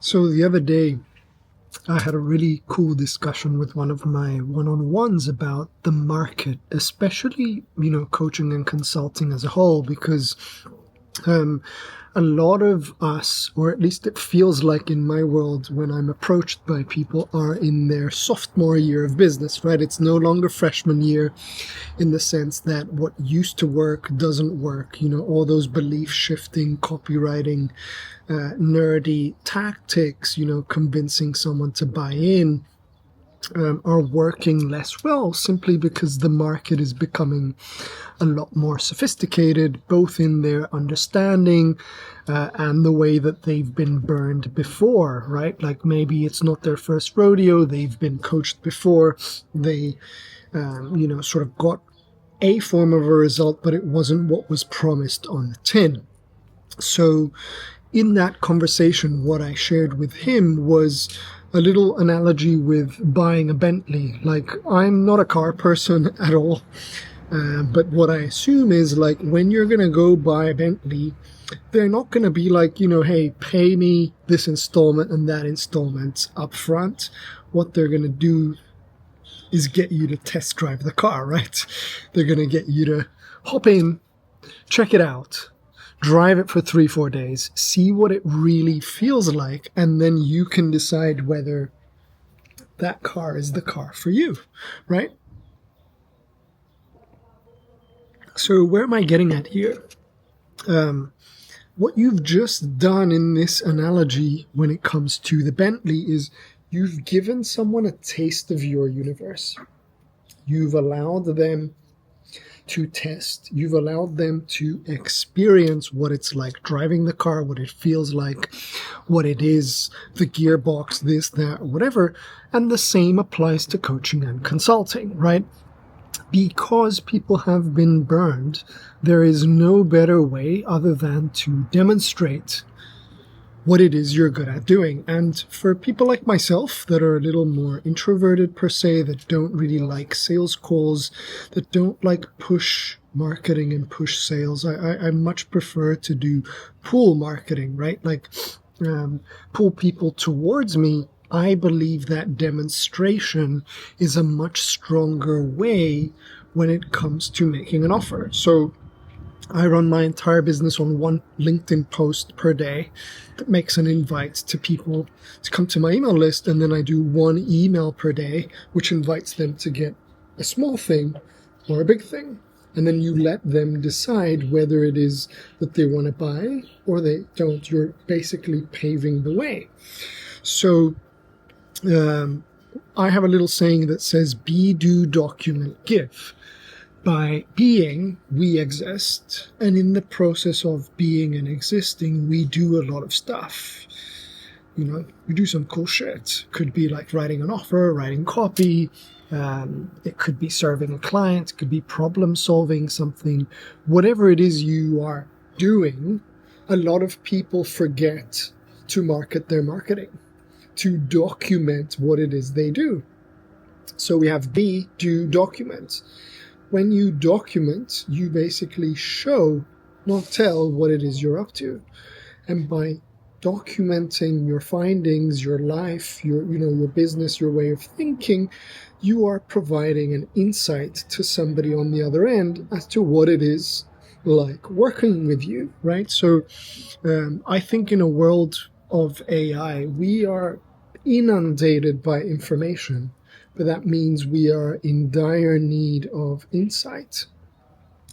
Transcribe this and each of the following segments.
So the other day, I had a really cool discussion with one of my one-on-ones about the market, especially, coaching and consulting as a whole, because um, a lot of us, or at least it feels like in my world when I'm approached by people, are in their sophomore year of business, right? It's no longer freshman year in the sense that what used to work doesn't work. All those belief shifting, copywriting, nerdy tactics, convincing someone to buy in, are working less well simply because the market is becoming a lot more sophisticated, both in their understanding and the way that they've been burned before, right? Like maybe it's not their first rodeo, they've been coached before, they, sort of got a form of a result, but it wasn't what was promised on the tin. So in that conversation, what I shared with him was a little analogy with buying a Bentley. Like, I'm not a car person at all, but what I assume is, like, when you're going to go buy a Bentley, they're not going to be like, hey, pay me this installment and that installment up front. What they're going to do is get you to test drive the car, right? They're going to get you to hop in, check it out, drive it for 3-4 days, see what it really feels like, and then you can decide whether that car is the car for you, right? So where am I getting at here? What you've just done in this analogy when it comes to the Bentley is you've given someone a taste of your universe. You've allowed them to test. You've allowed them to experience what it's like driving the car, what it feels like, what it is, the gearbox, this, that, whatever. And the same applies to coaching and consulting, right? Because people have been burned, there is no better way other than to demonstrate what it is you're good at doing. And for people like myself that are a little more introverted per se, that don't really like sales calls, that don't like push marketing and push sales, I much prefer to do pull marketing, right? Like pull people towards me. I believe that demonstration is a much stronger way when it comes to making an offer. So I run my entire business on one LinkedIn post per day that makes an invite to people to come to my email list. And then I do one email per day, which invites them to get a small thing or a big thing. And then you let them decide whether it is that they want to buy or they don't. You're basically paving the way. So I have a little saying that says, be, do, document, give. By being, we exist. And in the process of being and existing, we do a lot of stuff. We do some cool shit. Could be like writing an offer, writing copy. It could be serving a client. It could be problem solving something. Whatever it is you are doing, a lot of people forget to market their marketing, to document what it is they do. So we have be, do, document. When you document, you basically show, not tell, what it is you're up to. And by documenting your findings, your life, your business, your way of thinking, you are providing an insight to somebody on the other end as to what it is like working with you, right? So I think in a world of AI, we are inundated by information. But that means we are in dire need of insight.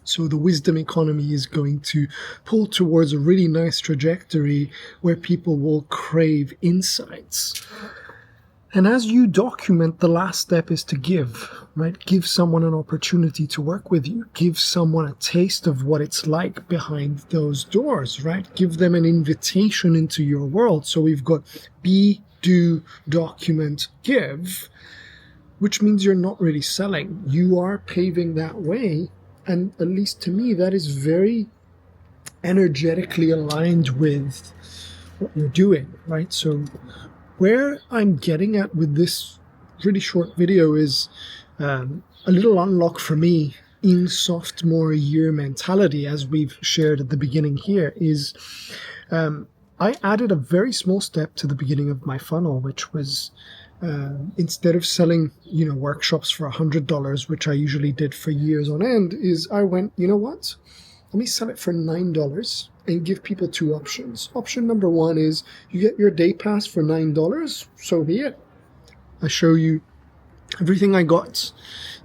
So the wisdom economy is going to pull towards a really nice trajectory where people will crave insights. And as you document, the last step is to give, right? Give someone an opportunity to work with you. Give someone a taste of what it's like behind those doors, right? Give them an invitation into your world. So we've got be, do, document, give, which means you're not really selling. You are paving that way. And at least to me, that is very energetically aligned with what you're doing, right? So where I'm getting at with this really short video is a little unlock for me in sophomore year mentality, as we've shared at the beginning here, is I added a very small step to the beginning of my funnel, which was instead of selling, workshops for $100, which I usually did for years on end, is I went, you know what? Let me sell it for $9 and give people two options. Option number one is you get your day pass for $9, so be it. I show you everything I got.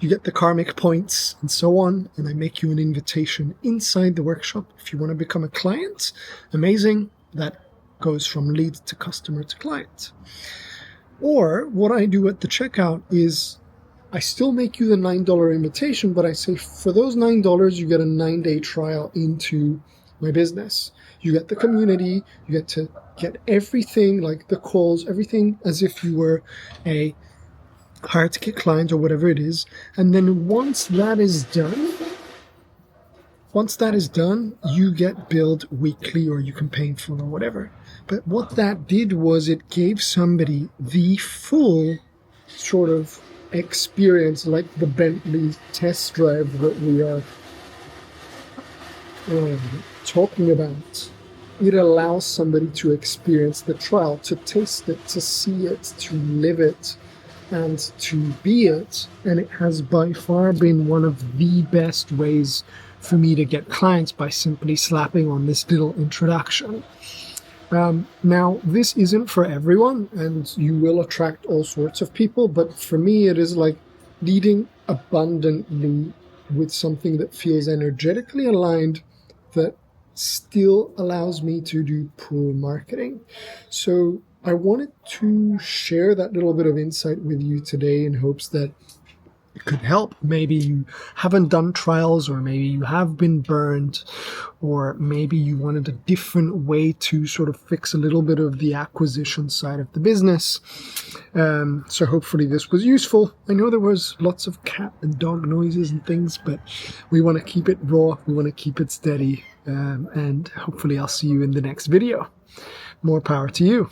You get the karmic points and so on, and I make you an invitation inside the workshop. If you want to become a client, amazing. That goes from lead to customer to client. Or what I do at the checkout is I still make you the $9 invitation, but I say for those $9, you get a 9-day trial into my business. You get the community, you get to get everything, like the calls, everything as if you were a hard ticket client or whatever it is. And then once that is done, you get billed weekly, or you can pay in full or whatever. But what that did was it gave somebody the full sort of experience, like the Bentley test drive that we are talking about. It allows somebody to experience the trial, to taste it, to see it, to live it, and to be it. And it has by far been one of the best ways for me to get clients, by simply slapping on this little introduction. Now, this isn't for everyone, and you will attract all sorts of people, but for me, it is like leading abundantly with something that feels energetically aligned, that still allows me to do pull marketing. So I wanted to share that little bit of insight with you today in hopes that it could help. Maybe you haven't done trials, or maybe you have been burned, or maybe you wanted a different way to sort of fix a little bit of the acquisition side of the business. So hopefully this was useful. I know there was lots of cat and dog noises and things, but we want to keep it raw. We want to keep it steady. And hopefully I'll see you in the next video. More power to you.